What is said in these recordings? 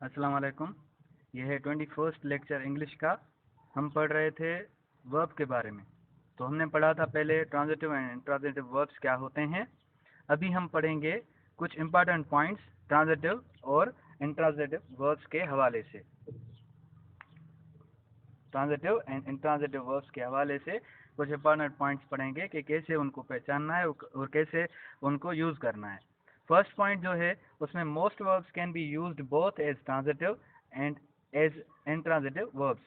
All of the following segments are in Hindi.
अस्सलाम वालेकुम। यह है 21st लेक्चर इंग्लिश का। हम पढ़ रहे थे वर्ब के बारे में। तो हमने पढ़ा था पहले ट्रांजिटिव एंड इंट्रांजिटिव वर्ब्स क्या होते हैं। अभी हम पढ़ेंगे कुछ इंपॉर्टेंट पॉइंट्स ट्रांजिटिव और इंट्रांजिटिव वर्ब्स के हवाले से। ट्रांजिटिव एंड इंट्रांजिटिव वर्ब्स के हवाले से कुछ इंपॉर्टेंट पॉइंट्स पढ़ेंगे कि कैसे उनको पहचानना है और कैसे उनको यूज़ करना है। फर्स्ट पॉइंट जो है उसमें most verbs can be used both as transitive and as intransitive verbs.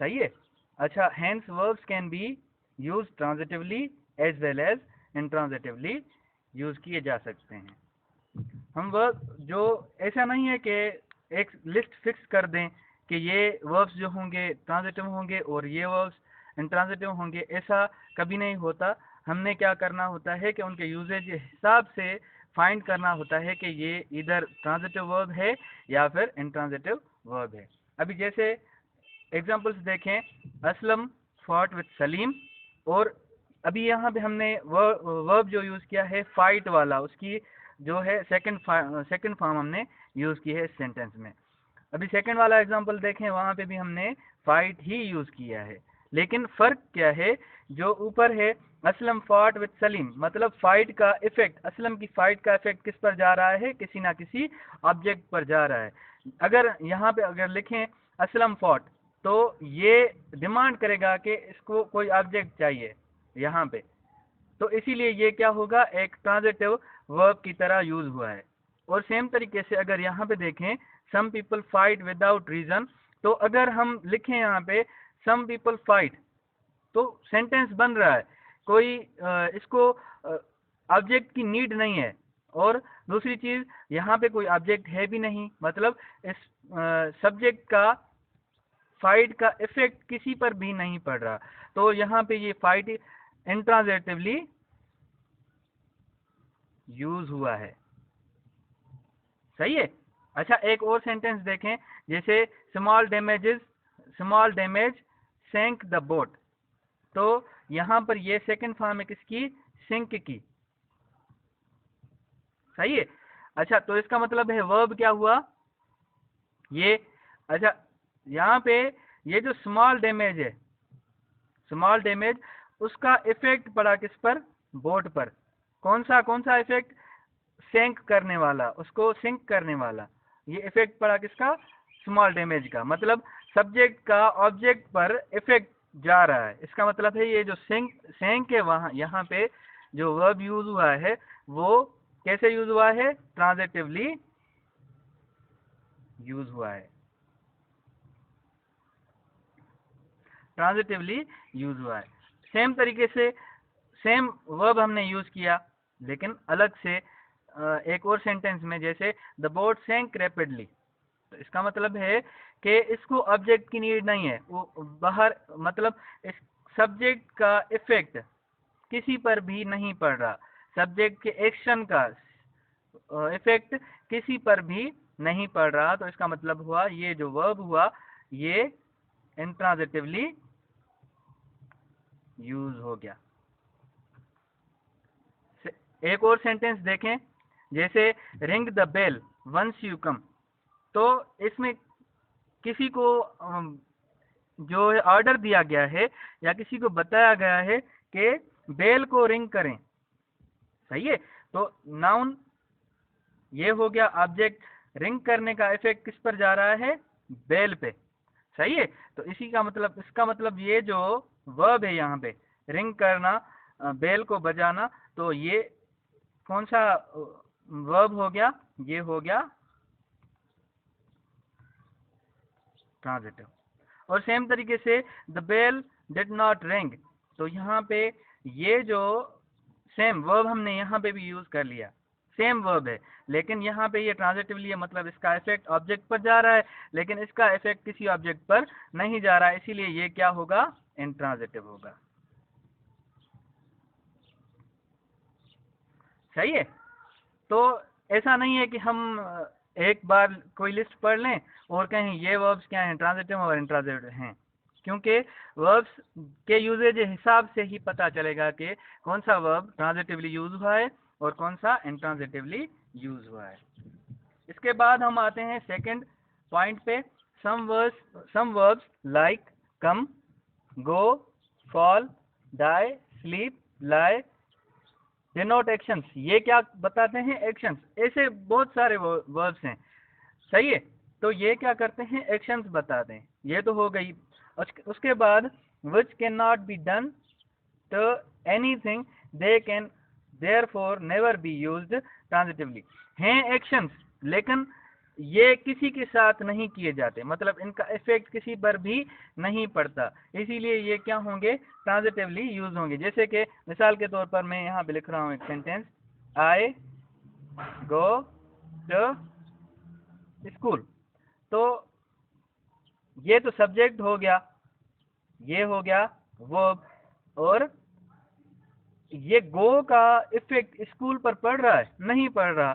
सही है। अच्छा, hence verbs can be use transitively as well as intransitively use किए जा सकते हैं। हम वर्ब जो ऐसा नहीं है कि एक लिस्ट फिक्स कर दें कि ये वर्ब्स जो होंगे ट्रांजिटिव होंगे और ये वर्ब्स इंट्रांजिटिव होंगे, ऐसा कभी नहीं होता। हमने क्या करना होता है कि उनके यूजेज के हिसाब से फाइंड करना होता है कि ये इधर ट्रांजिटिव वर्ब है या फिर इंट्रांजिटिव वर्ब है। अभी जैसे एग्जांपल्स देखें, असलम फॉट विथ सलीम, और अभी यहाँ पे हमने वर्ब जो यूज़ किया है फाइट वाला, उसकी जो है सेकंड फॉर्म हमने यूज़ की है इस सेंटेंस में। अभी सेकंड वाला एग्जांपल देखें, वहाँ पे भी हमने फाइट ही यूज़ किया है, लेकिन फ़र्क क्या है, जो ऊपर है असलम फॉट विथ सलीम, मतलब फाइट का इफेक्ट, असलम की फाइट का इफेक्ट किस पर जा रहा है, किसी ना किसी ऑब्जेक्ट पर जा रहा है। अगर यहाँ पे अगर लिखें असलम फॉट, तो ये डिमांड करेगा कि इसको कोई ऑब्जेक्ट चाहिए यहाँ पे, तो इसीलिए ये क्या होगा, एक ट्रांजिटिव वर्ब की तरह यूज हुआ है। और सेम तरीके से अगर यहाँ पे देखें some people fight without reason, तो अगर हम लिखें यहाँ पे सम पीपल फाइट, तो सेंटेंस बन रहा है, कोई इसको ऑब्जेक्ट की नीड नहीं है। और दूसरी चीज, यहाँ पे कोई ऑब्जेक्ट है भी नहीं, मतलब इस सब्जेक्ट का फाइट का इफेक्ट किसी पर भी नहीं पड़ रहा, तो यहाँ पे ये फाइट इंट्रांजिटिवली यूज हुआ है। सही है। अच्छा, एक और सेंटेंस देखें, जैसे स्मॉल डैमेज सैंक द बोट, तो यहाँ पर ये सेकंड फॉर्म है किसकी, सिंक की। सही है। अच्छा, तो इसका मतलब है वर्ब क्या हुआ ये। अच्छा, यहाँ पे ये जो स्मॉल डैमेज है, स्मॉल डैमेज, उसका इफेक्ट पड़ा किस पर, बोट पर। कौन सा इफेक्ट, सिंक करने वाला, उसको सिंक करने वाला, ये इफेक्ट पड़ा किसका, स्मॉल डैमेज का। मतलब सब्जेक्ट का ऑब्जेक्ट पर इफेक्ट जा रहा है। इसका मतलब है ये जो सिंक है, वहाँ यहाँ पे जो वर्ब यूज हुआ है वो कैसे यूज हुआ है, ट्रांजिटिवली यूज हुआ है, ट्रांजिटिवली यूज हुआ है। सेम तरीके से सेम वर्ब हमने यूज किया, लेकिन अलग से एक और सेंटेंस में, जैसे द बोट सैंक रैपिडली, तो इसका मतलब है कि इसको ऑब्जेक्ट की नीड नहीं है, वो बाहर, मतलब इस सब्जेक्ट का इफेक्ट किसी पर भी नहीं पड़ रहा, सब्जेक्ट के एक्शन का इफेक्ट किसी पर भी नहीं पड़ रहा, तो इसका मतलब हुआ ये जो वर्ब हुआ ये इंट्रांजिटिवली यूज हो गया। एक और सेंटेंस देखें, जैसे ring the bell once you come, तो इसमें किसी को जो है ऑर्डर दिया गया है या किसी को बताया गया है कि बेल को रिंग करें। सही है। तो नाउन ये हो गया ऑब्जेक्ट, रिंग करने का इफेक्ट किस पर जा रहा है, बेल पे। सही है। तो इसी का मतलब, इसका मतलब ये जो वर्ब है यहाँ पे, रिंग करना, बेल को बजाना, तो ये कौन सा वर्ब हो गया, ये हो गया ट्रांजिटिव। और सेम तरीके से the bell did not ring, तो यहाँ पे ये जो सेम वर्ब हमने यहाँ पे भी यूज कर लिया, सेम वर्ब है, लेकिन यहाँ पे ये ट्रांजिटिवली है, मतलब इसका इफेक्ट ऑब्जेक्ट पर जा रहा है, लेकिन इसका इफेक्ट किसी ऑब्जेक्ट पर नहीं जा रहा है, इसीलिए ये क्या होगा, इंट्रांजिटिव होगा। सही है। तो ऐसा नहीं है कि हम एक बार कोई लिस्ट पढ़ लें और कहें ये वर्ब्स क्या हैं, ट्रांजिटिव और इंट्रांजिटिव हैं, क्योंकि वर्ब्स के यूजेज के हिसाब से ही पता चलेगा कि कौन सा वर्ब ट्रांजिटिवली यूज हुआ है और कौन सा इंट्रांजिटिवली यूज हुआ है। इसके बाद हम आते हैं सेकंड पॉइंट पे सम वर्ब्स लाइक कम, गो, फॉल, डाई, स्लीप, लाई डिनोट एक्शंस। ये क्या बताते हैं? एक्शंस। ऐसे बहुत सारे वर्ब्स हैं, सही है। तो ये क्या करते हैं? एक्शंस बताते हैं। ये तो हो गई। उसके बाद which can not be done to anything they can therefore never be used transitively. हैं एक्शंस, लेकिन ये किसी के साथ नहीं किए जाते, मतलब इनका इफेक्ट किसी पर भी नहीं पड़ता, इसीलिए ये क्या होंगे? ट्रांजिटिवली यूज होंगे। जैसे कि मिसाल के तौर पर मैं यहाँ पे लिख रहा हूँ एक sentence, I go to school. तो ये तो सब्जेक्ट हो गया, ये हो गया वर्ब, और ये गो का इफेक्ट स्कूल पर पड़ रहा है? नहीं पड़ रहा।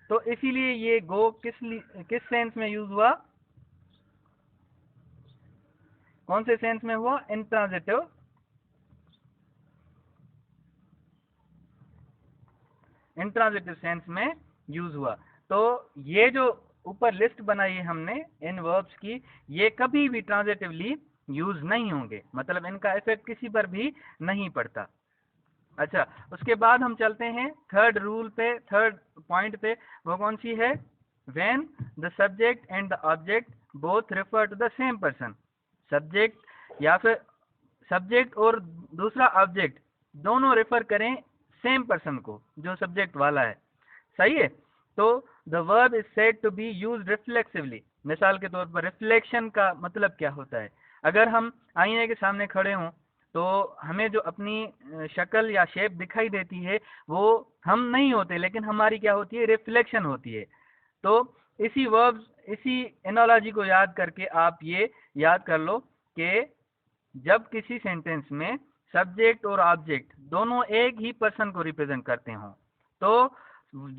तो इसीलिए ये गो किस सेंस में यूज हुआ? कौन से सेंस में हुआ? इंट्रांजिटिव सेंस में यूज हुआ। तो ये जो ऊपर लिस्ट बनाई है हमने इन वर्ब्स की, ये कभी भी ट्रांजिटिवली यूज नहीं होंगे, मतलब इनका इफेक्ट किसी पर भी नहीं पड़ता। अच्छा, उसके बाद हम चलते हैं थर्ड पॉइंट पे। वो कौन सी है? When the subject and the object both refer to the same person. Subject या फिर सब्जेक्ट और दूसरा ऑब्जेक्ट दोनों रेफर करें सेम पर्सन को, जो सब्जेक्ट वाला है, सही है। तो the verb is said to be used reflexively. मिसाल के तौर पर रिफ्लेक्शन का मतलब क्या होता है? अगर हम आईने के सामने खड़े हों तो हमें जो अपनी शक्ल या शेप दिखाई देती है वो हम नहीं होते, लेकिन हमारी क्या होती है? रिफ्लेक्शन होती है। तो इसी एनालॉजी को याद करके आप ये याद कर लो कि जब किसी सेंटेंस में सब्जेक्ट और ऑब्जेक्ट दोनों एक ही पर्सन को रिप्रेजेंट करते हों, तो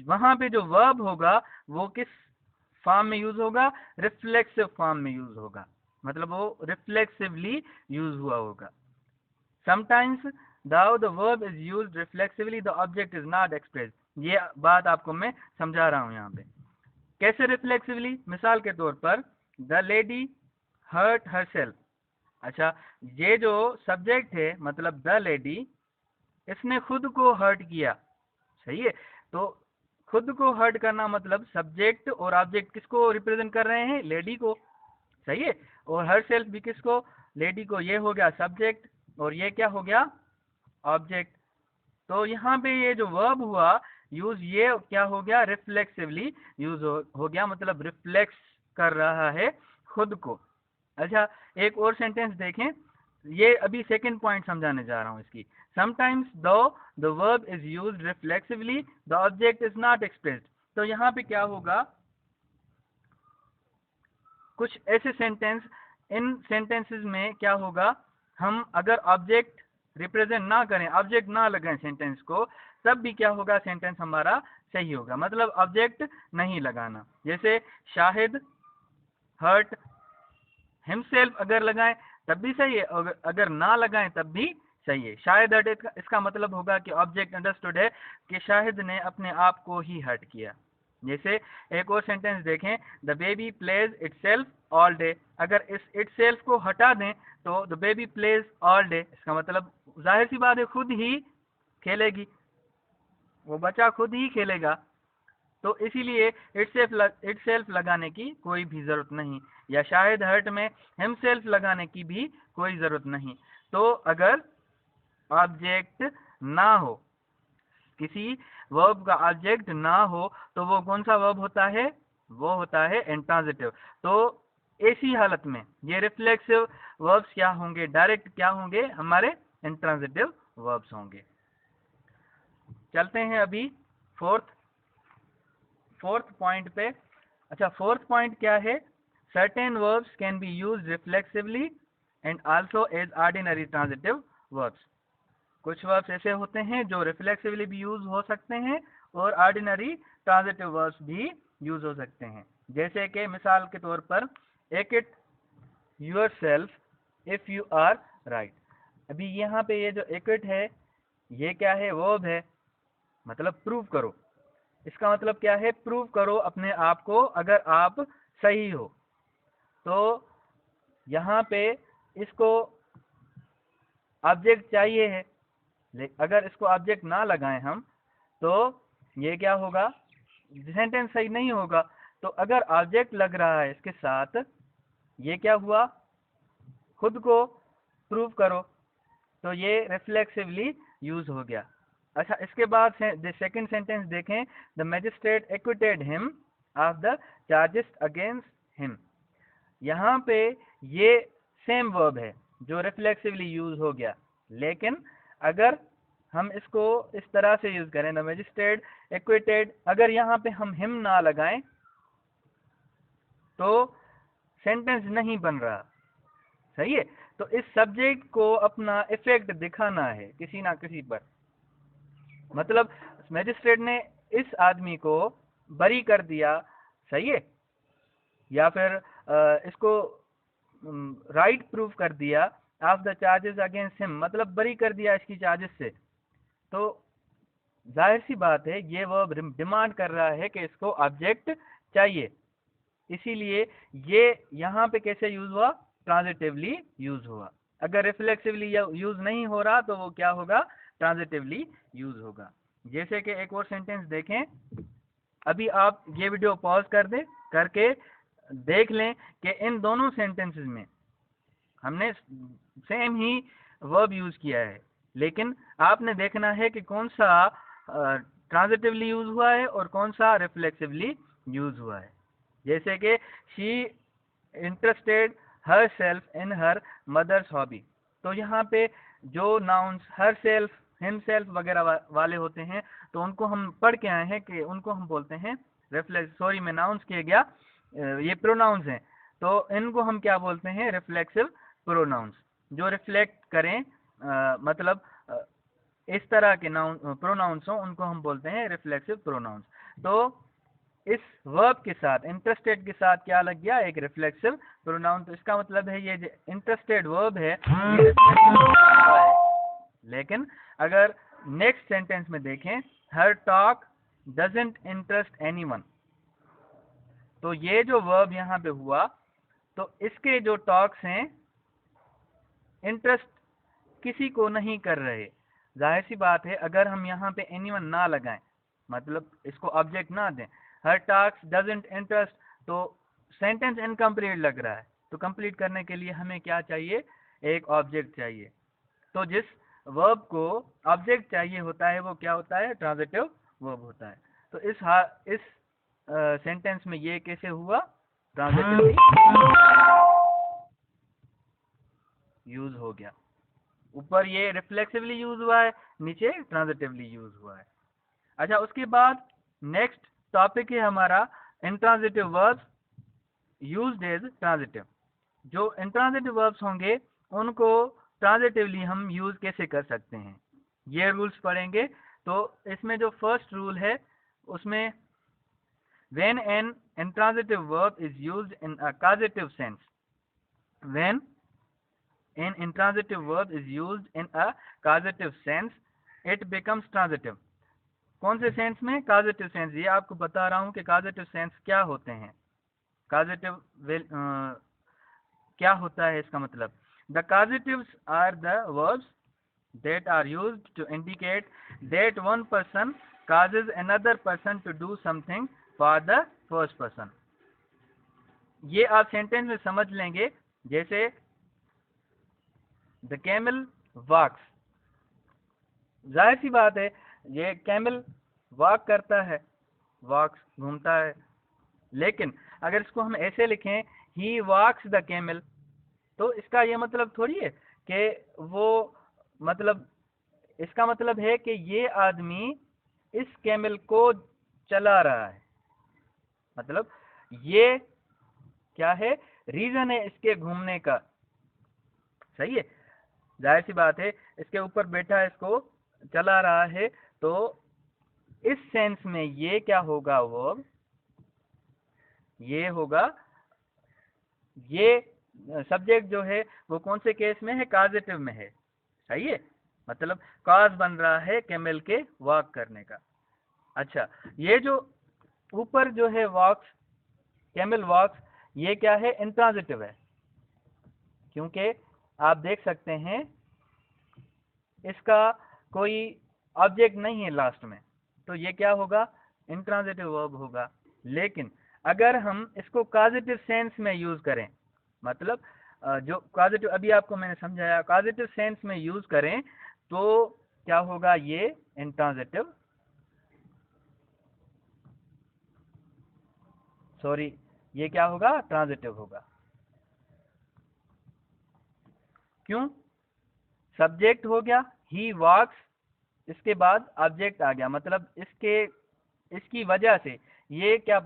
वहां पे जो वर्ब होगा वो किस फॉर्म में यूज होगा? रिफ्लेक्सिव फॉर्म में यूज होगा, मतलब वो रिफ्लेक्सिवली यूज हुआ होगा। Sometimes, though the verb is used reflexively, the object is not expressed. ये बात आपको मैं समझा रहा हूँ यहाँ पे। कैसे रिफ्लेक्सिवली? मिसाल के तौर पर द लेडी हर्ट हरसेल्फ। अच्छा, ये जो सब्जेक्ट है मतलब द लेडी, इसने खुद को हर्ट किया, सही है। तो खुद को हर्ट करना मतलब सब्जेक्ट और ऑब्जेक्ट किसको रिप्रेजेंट कर रहे हैं? लेडी को, सही है। और हर सेल्फ भी किसको? लेडी को। ये हो गया सब्जेक्ट और ये क्या हो गया? ऑब्जेक्ट। तो यहाँ पे ये जो वर्ब हुआ यूज, ये क्या हो गया? रिफ्लेक्सिवली यूज हो गया, मतलब रिफ्लेक्स कर रहा है खुद को। अच्छा, एक और सेंटेंस देखें, ये अभी सेकंड पॉइंट समझाने जा रहा हूँ इसकी। Sometimes though the verb is used reflexively the object is not expressed. तो यहाँ पे क्या होगा? कुछ ऐसे सेंटेंस, इन सेंटेंसेस में क्या होगा? हम अगर ऑब्जेक्ट रिप्रेजेंट ना करें, ऑब्जेक्ट ना लगाएं सेंटेंस को, तब भी क्या होगा? सेंटेंस हमारा सही होगा, मतलब ऑब्जेक्ट नहीं लगाना। जैसे शाहिद हर्ट हिमसेल्फ अगर लगाएं तब भी सही है, अगर ना लगाएं तब भी सही है। शायद हर्ट, इसका मतलब होगा कि ऑब्जेक्ट अंडरस्टूड है कि शाहिद ने अपने आप को ही हर्ट किया। जैसे एक और सेंटेंस देखें, the baby plays itself all day. अगर इस इटसेल्फ को हटा दें तो the baby plays all day, इसका मतलब जाहिर सी बात है खुद ही खेलेगी, वो बच्चा खुद ही खेलेगा। तो इसीलिए इटसेल्फ लगाने की कोई भी जरूरत नहीं, या शायद हर्ट में हिमसेल्फ लगाने की भी कोई जरूरत नहीं। तो अगर ऑब्जेक्ट ना हो, किसी वर्ब का ऑब्जेक्ट ना हो, तो वो कौन सा वर्ब होता है? वो होता है इंट्रांजिटिव। तो ऐसी हालत में ये रिफ्लेक्सिव वर्ब्स क्या होंगे? डायरेक्ट क्या होंगे? हमारे इंट्रांजिटिव वर्ब्स होंगे। चलते हैं अभी फोर्थ पॉइंट पे। अच्छा, फोर्थ पॉइंट क्या है? Certain verbs can be used reflexively and also as ordinary transitive verbs. कुछ वर्ब्स ऐसे होते हैं जो रिफ्लेक्सिवली भी यूज हो सकते हैं और ऑर्डिनरी ट्रांजिटिव वर्ब्स भी यूज हो सकते हैं। जैसे कि मिसाल के तौर पर एक it yourself if you are right. अभी यहाँ पे ये जो एक इट है, ये क्या है? वर्ब है, मतलब प्रूव करो। इसका मतलब क्या है? प्रूव करो अपने आप को, अगर आप सही हो। तो यहाँ पे इसको ऑब्जेक्ट चाहिए है, अगर इसको ऑब्जेक्ट ना लगाएं हम तो ये क्या होगा, सेंटेंस सही नहीं होगा। तो अगर ऑब्जेक्ट लग रहा है इसके साथ, ये क्या हुआ, खुद को प्रूव करो, तो ये रिफ्लेक्सिवली यूज हो गया। अच्छा, इसके बाद सेकंड सेंटेंस देखें, the magistrate acquitted him of the charges against him. यहाँ पे ये सेम वर्ब है जो रिफ्लेक्सिवली यूज हो गया, लेकिन अगर हम इसको इस तरह से यूज करें, द मैजिस्ट्रेट एक्विटेड, अगर यहाँ पे हम हिम ना लगाएं तो सेंटेंस नहीं बन रहा। सही है। तो इस सब्जेक्ट को अपना इफेक्ट दिखाना है किसी ना किसी पर, मतलब मैजिस्ट्रेट ने इस आदमी को बरी कर दिया, सही है, या फिर इसको राइट प्रूफ कर दिया of the charges against him, मतलब बरी कर दिया इसकी चार्जेस से। तो जाहिर सी बात है ये वर्ब डिमांड कर रहा है कि इसको ऑब्जेक्ट चाहिए, इसीलिए ये यहाँ पे कैसे यूज हुआ, ट्रांजिटिवली यूज हुआ। अगर रिफ्लेक्सिवली यूज नहीं हो रहा तो वो क्या होगा, ट्रांजिटिवली यूज होगा। जैसे कि एक और सेंटेंस देखें, अभी आप ये वीडियो पॉज कर दें, करके देख लें कि इन दोनों सेंटेंसेस में हमने सेम ही वर्ब यूज किया है, लेकिन आपने देखना है कि कौन सा ट्रांजिटिवली यूज हुआ है और कौन सा रिफ्लेक्सिवली यूज हुआ है। जैसे कि she interested herself in her mother's hobby, तो यहाँ पे जो nouns herself, himself वगैरह वाले होते हैं, तो उनको हम पढ़ के आए हैं कि उनको हम बोलते हैं सॉरी मैं नाउन्स किया गया, ये प्रोनाउंस हैं, तो इनको हम क्या बोलते हैं, रिफ्लेक्सिव प्रोनाउंस, जो रिफ्लेक्ट करें मतलब इस तरह के नाउन प्रोनाउंस हो, उनको हम बोलते हैं रिफ्लेक्सिव प्रोनाउंस। तो इस वर्ब के साथ, इंटरेस्टेड के साथ क्या लग गया, एक रिफ्लेक्सिव प्रोनाउन। तो इसका मतलब है ये जो इंटरेस्टेड वर्ब है ये है। लेकिन अगर नेक्स्ट सेंटेंस में देखें, हर टॉक डजंट इंटरेस्ट एनीवन, तो ये जो वर्ब यहाँ पे हुआ, तो इसके जो टॉक्स हैं इंटरेस्ट किसी को नहीं कर रहे। जाहिर सी बात है अगर हम यहाँ पे एनीवन ना लगाएं, मतलब इसको ऑब्जेक्ट ना दें, हर टॉक्स डजंट इंटरेस्ट, तो सेंटेंस इनकम्प्लीट लग रहा है। तो कंप्लीट करने के लिए हमें क्या चाहिए, एक ऑब्जेक्ट चाहिए। तो जिस वर्ब को ऑब्जेक्ट चाहिए होता है वो क्या होता है, ट्रांजिटिव वर्ब होता है। तो इस सेंटेंस में ये कैसे हुआ, ट्रांजिटिवली यूज हो गया। ऊपर ये रिफ्लेक्सिवली यूज हुआ है, नीचे ट्रांजिटिवली यूज हुआ है। अच्छा, उसके बाद नेक्स्ट टॉपिक है हमारा intransitive verbs used as transitive. जो इंट्रांजिटिव वर्ब्स होंगे उनको ट्रांजिटिवली हम यूज कैसे कर सकते हैं, ये रूल्स पढ़ेंगे। तो इसमें जो फर्स्ट रूल है उसमें, when an intransitive verb is used in a causative sense, when an intransitive verb is used in a causative sense, it becomes transitive। कौन से सेंस में, causative sense। ये आपको बता रहा हूं कि causative sense क्या होते हैं। causative क्या होता है इसका मतलब, the causatives are the verbs that are used to indicate that one person causes another person to do something for the first person। ये आप सेंटेंस में समझ लेंगे, जैसे द कैमल वॉक्स, जाहिर सी बात है ये कैमल वॉक करता है, वॉक्स घूमता है, लेकिन अगर इसको हम ऐसे लिखें, ही वॉक्स द कैमल, तो इसका ये मतलब थोड़ी है कि वो, मतलब इसका मतलब है कि ये आदमी इस कैमल को चला रहा है, मतलब ये क्या है, रीजन है इसके घूमने का। सही है, जाहिर सी बात है इसके ऊपर बैठा है, इसको चला रहा है, तो इस सेंस में ये क्या होगा, वर्ब ये होगा, ये सब्जेक्ट जो है वो कौन से केस में है, कॉजेटिव में है। सही है, मतलब कॉज बन रहा है कैमल के वॉक करने का। अच्छा, ये जो ऊपर जो है वॉक्स, कैमल वॉक्स, ये क्या है, इंट्रांजिटिव है, क्योंकि आप देख सकते हैं इसका कोई ऑब्जेक्ट नहीं है लास्ट में, तो ये क्या होगा, इंट्रांजिटिव वर्ब होगा। लेकिन अगर हम इसको कॉजेटिव सेंस में यूज करें, मतलब जो कॉजेटिव अभी आपको मैंने समझाया, कॉजेटिव सेंस में यूज करें तो क्या होगा, ये इंट्रांजिटिव, सॉरी ये क्या होगा, ट्रांजिटिव होगा। क्यों, सब्जेक्ट हो गया ही वॉक्स, इसके बाद ऑब्जेक्ट आ गया, मतलब इसकी वजह से ये क्या,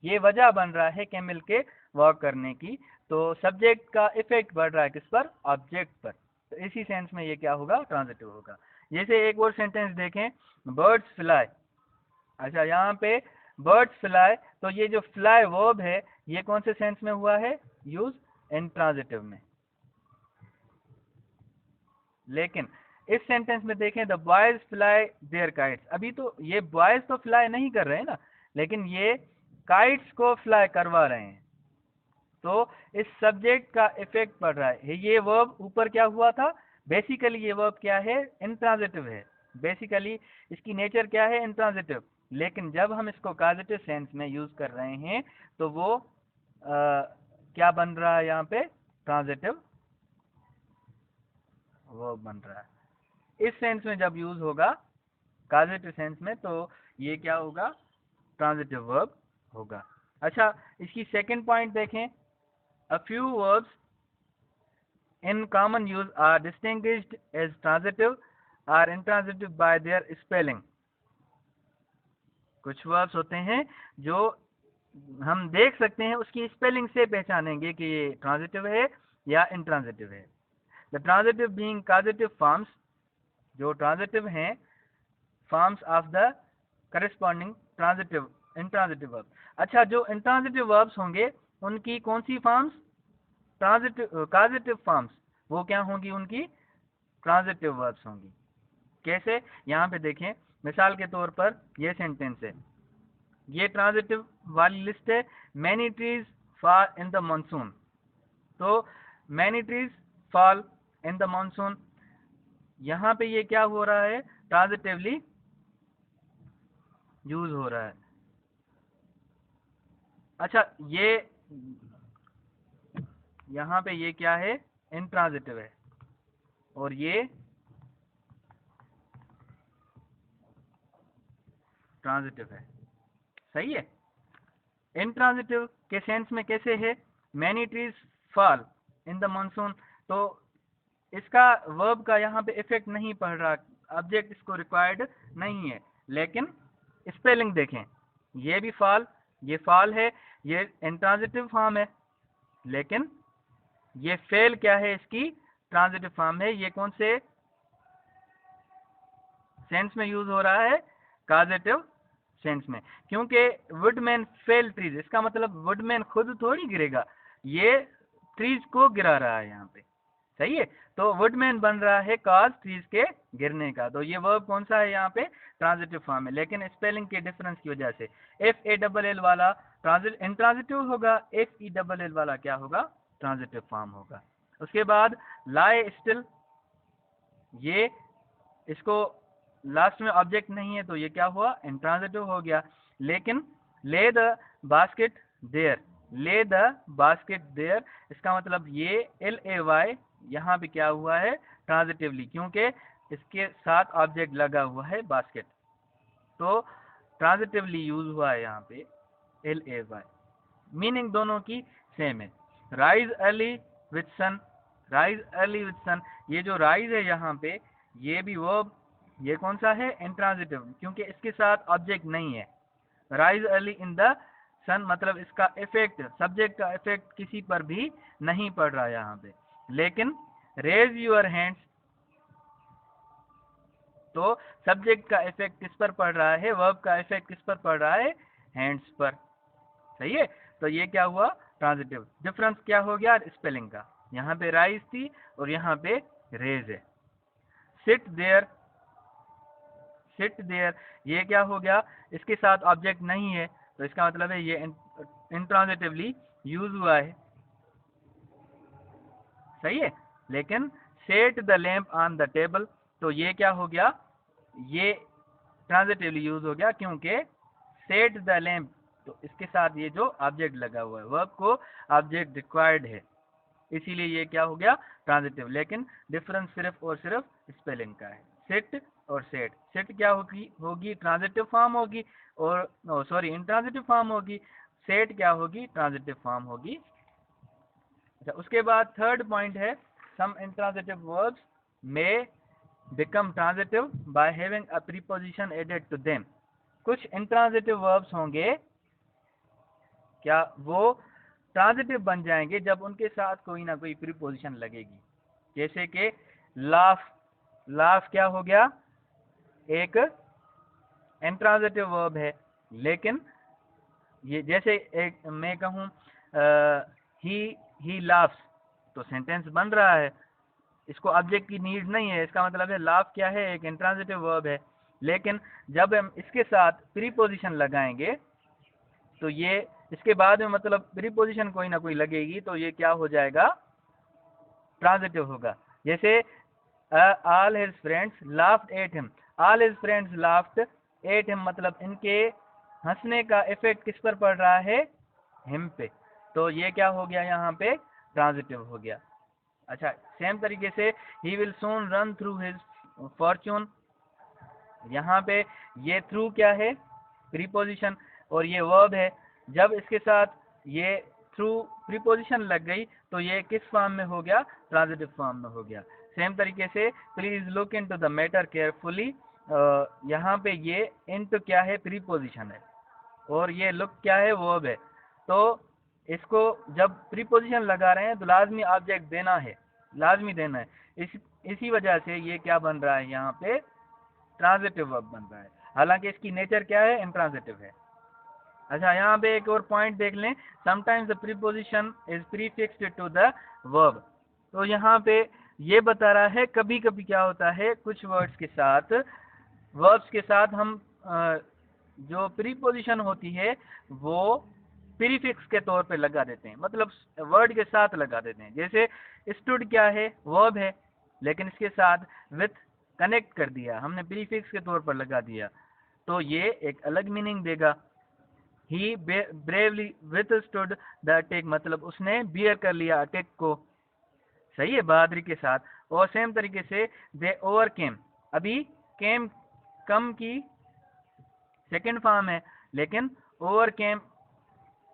ये वजह बन रहा है कैमल के वॉक करने की, तो सब्जेक्ट का इफेक्ट बढ़ रहा है किस पर, ऑब्जेक्ट पर, तो इसी सेंस में ये क्या होगा, ट्रांजिटिव होगा। जैसे एक और सेंटेंस देखें, बर्ड्स फ्लाई। अच्छा, यहाँ पे बर्ड्स फ्लाई, तो ये जो फ्लाई वर्ब है ये कौन से सेंस में हुआ है, यूज इंट्रांजिटिव में। लेकिन इस सेंटेंस में देखें, the boys fly their kites, अभी तो ये बॉयज तो फ्लाई नहीं कर रहे हैं ना, लेकिन ये काइट्स को फ्लाई करवा रहे हैं, तो इस सब्जेक्ट का इफेक्ट पड़ रहा है। ये वर्ब ऊपर क्या हुआ था, बेसिकली ये वर्ब क्या है, इंट्रांजिटिव है, बेसिकली इसकी नेचर क्या है, इंट्रांजिटिव, लेकिन जब हम इसको कॉजेटिव सेंस में यूज कर रहे हैं तो वो क्या बन रहा है, यहाँ पे ट्रांजिटिव वर्ब बन रहा है। इस सेंस में जब यूज होगा कॉजेटिव सेंस में, तो ये क्या होगा, ट्रांजिटिव वर्ब होगा। अच्छा, इसकी सेकंड पॉइंट देखें, a few verbs in common use are distinguished as transitive or intransitive by their spelling। कुछ वर्ब्स होते हैं जो हम देख सकते हैं, उसकी स्पेलिंग से पहचानेंगे कि ये ट्रांजिटिव है या इंट्रांजिटिव है। The transitive being causative forms, जो ट्रांजिटिव हैं, forms of the corresponding transitive intransitive verb. अच्छा, जो इंट्रांजिटिव वर्ब्स होंगे उनकी कौन सी फॉर्म्स, ट्रांजिटिव कॉजेटिव फॉर्म्स, वो क्या होंगी, उनकी ट्रांजिटिव वर्ब्स होंगी। कैसे, यहाँ पे देखें, मिसाल के तौर पर ये सेंटेंस है, ये ट्रांजिटिव वाली लिस्ट है, many trees fall in the monsoon, तो many trees fall in the monsoon, यहाँ पे ये क्या हो रहा है, ट्रांजिटिवली यूज हो रहा है। अच्छा, ये यहाँ पे ये क्या है, इंट्रांजिटिव है, और ये ट्रांजिटिव है, सही है। इंट्रांजिटिव के सेंस में कैसे है, many trees fall in the monsoon, तो इसका वर्ब का यहाँ पे इफेक्ट नहीं पड़ रहा, ऑब्जेक्ट इसको रिक्वायर्ड नहीं है, लेकिन स्पेलिंग देखें, ये भी फॉल, ये फॉल है, ये इंट्रांजिटिव फॉर्म है, लेकिन ये फेल क्या है, इसकी ट्रांजिटिव फॉर्म है। ये कौन से सेंस में यूज हो रहा है, कॉजेटिव सेंस में, क्योंकि वुडमैन फेल ट्रीज, इसका मतलब वुडमैन खुद थोड़ी गिरेगा, ये ट्रीज को गिरा रहा है यहाँ पे, सही है। तो वुडमैन बन रहा है कॉज ट्रीज के गिरने का, तो ये वर्ब कौन सा है, यहाँ पे ट्रांजिटिव फॉर्म है, लेकिन स्पेलिंग के डिफरेंस की वजह से FALL वाला इंट्रांजिटिव होगा, FELL वाला क्या होगा, ट्रांजिटिव फॉर्म होगा। उसके बाद लाई स्टिल, ये इसको लास्ट में ऑब्जेक्ट नहीं है, तो ये क्या हुआ, इंट्रांजिटिव हो गया। लेकिन ले द बास्केट देयर, ले द बास्केट देयर, इसका मतलब ये LAY यहाँ पे क्या हुआ है, ट्रांजिटिवली, क्योंकि इसके साथ ऑब्जेक्ट लगा हुआ है बास्केट, तो ट्रांजिटिवली यूज हुआ है यहाँ पे LAY। मीनिंग दोनों की सेम है। Rise early with sun, rise early with sun, ये जो राइज है यहाँ पे, ये भी वर्ब, ये कौन सा है, इंट्रांजिटिव, क्योंकि इसके साथ ऑब्जेक्ट नहीं है। राइज अर्ली इन द सन, मतलब इसका इफेक्ट, सब्जेक्ट का इफेक्ट किसी पर भी नहीं पड़ रहा है यहाँ पे। लेकिन रेज योर हैंड्स, तो सब्जेक्ट का इफेक्ट किस पर पड़ रहा है, वर्ब का इफेक्ट किस पर पड़ रहा है, हैंड्स पर, सही है। तो ये क्या हुआ, ट्रांजिटिव। डिफरेंस क्या हो गया, स्पेलिंग का, यहाँ पे राइज थी और यहाँ पे रेज है। सिट देयर, सिट देयर, ये क्या हो गया, इसके साथ ऑब्जेक्ट नहीं है, तो इसका मतलब है ये इंट्रांजिटिवली यूज हुआ है, सही है। लेकिन set the lamp on the table, तो ये क्या हो गया, ये ट्रांजिटिवली यूज हो गया, क्योंकि सेट द लैम्प, तो इसके साथ ये जो ऑब्जेक्ट लगा हुआ है, वर्ब को ऑब्जेक्ट रिक्वायर्ड है, इसीलिए ये क्या हो गया ट्रांजिटिव। लेकिन डिफरेंस सिर्फ और सिर्फ स्पेलिंग का है। सिट और सेट, सिट क्या होगी ट्रांजिटिव फॉर्म होगी, और सॉरी इंट्रांजिटिव फॉर्म होगी, सेट क्या होगी ट्रांजिटिव फॉर्म होगी। अच्छा, उसके बाद थर्ड पॉइंट है सम इंट्रांजिटिव वर्ब्स में become transitive by having a preposition added to them. कुछ इंट्रांजिटिव वर्ब्स होंगे, क्या वो ट्रांजिटिव बन जाएंगे जब उनके साथ कोई ना कोई प्रीपोजिशन लगेगी। जैसे कि लाफ, लाफ क्या हो गया, एक इंट्रांजिटिव वर्ब है, लेकिन ये जैसे एक मैं कहूँ ही लाफ्स, तो सेंटेंस बन रहा है, इसको ऑब्जेक्ट की नीड नहीं है, इसका मतलब है लाफ क्या है, एक इंट्रांजिटिव वर्ब है। लेकिन जब हम इसके साथ प्रीपोजिशन लगाएंगे, तो ये इसके बाद में मतलब प्रीपोजिशन कोई ना कोई लगेगी, तो ये क्या हो जाएगा ट्रांजिटिव होगा। जैसे all his friends laughed at him, all his friends laughed at him, मतलब इनके हंसने का इफेक्ट किस पर पड़ रहा है, हिम पे, तो ये क्या हो गया यहाँ पे ट्रांजिटिव हो गया। अच्छा, सेम तरीके से he will soon run through his Fortune, यहाँ पे ये थ्रू क्या है प्रीपोजिशन, और ये वर्ब है, जब इसके साथ ये थ्रू प्रीपोजिशन लग गई तो ये किस फॉर्म में हो गया ट्रांजिटिव फॉर्म में हो गया। सेम तरीके से please look into the matter carefully, यहाँ पे ये इनटू क्या है प्रीपोजिशन है, और ये लुक क्या है वर्ब है, तो इसको जब प्रीपोजिशन लगा रहे हैं तो लाजमी ऑब्जेक्ट देना है, लाजमी देना है, इसी वजह से ये क्या बन रहा है यहाँ पे ट्रांजिटिव वर्ब बन रहा है, हालांकि इसकी नेचर क्या है इंट्रांजिटिव है। अच्छा, यहाँ पे एक और पॉइंट देख लें, sometimes the preposition is prefixed to the verb, तो यहाँ पे ये बता रहा है कभी कभी क्या होता है कुछ वर्ड्स के साथ, वर्ब्स के साथ हम जो प्रीपोजिशन होती है वो प्रीफिक्स के तौर पे लगा देते हैं, मतलब वर्ड के साथ लगा देते हैं। जैसे स्टूड क्या है वर्ब है, लेकिन इसके साथ विथ कनेक्ट कर दिया हमने, प्रीफिक्स के तौर पर लगा दिया, तो ये एक अलग मीनिंग देगा। ही ब्रेवली विथस्टूड द अटैक, मतलब उसने बियर कर लिया अटैक को, सही है बहादुरी के साथ। और सेम तरीके से दे ओवरकेम, अभी केम कम की सेकंड फॉर्म है, लेकिन ओवरकेम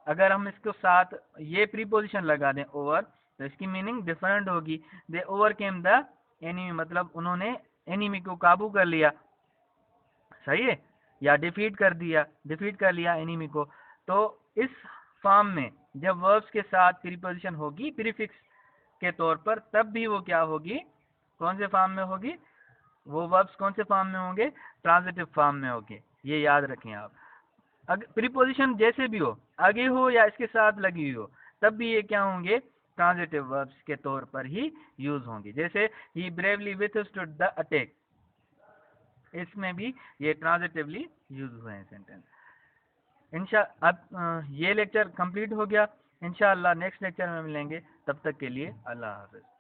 अगर हम इसको साथ ये प्रीपोजिशन लगा दें ओवर, तो इसकी मीनिंग डिफरेंट होगी। दे ओवरकेम द एनिमी, मतलब उन्होंने एनिमी को काबू कर लिया, सही है, या डिफीट कर लिया एनिमी को। तो इस फॉर्म में जब वर्ब्स के साथ प्रीपोजिशन होगी प्रीफिक्स के तौर पर, तब भी वो क्या होगी, कौन से फॉर्म में होगी, वो वर्ब्स कौन से फॉर्म में होंगे ट्रांजिटिव फॉर्म में होंगे, ये याद रखें आप। अगर प्रीपोजिशन जैसे भी हो, आगे हो या इसके साथ लगी हुई हो, तब भी ये क्या होंगे ट्रांजिटिव वर्ब्स के तौर पर ही यूज होंगे। जैसे ही ब्रेवली विथस्टूड द अटैक, इसमें भी ये ट्रांजिटिवली यूज हुए हैं सेंटेंस। अब ये लेक्चर कंप्लीट हो गया, इंशाअल्लाह नेक्स्ट लेक्चर में मिलेंगे, तब तक के लिए अल्लाह हाफ़िज़।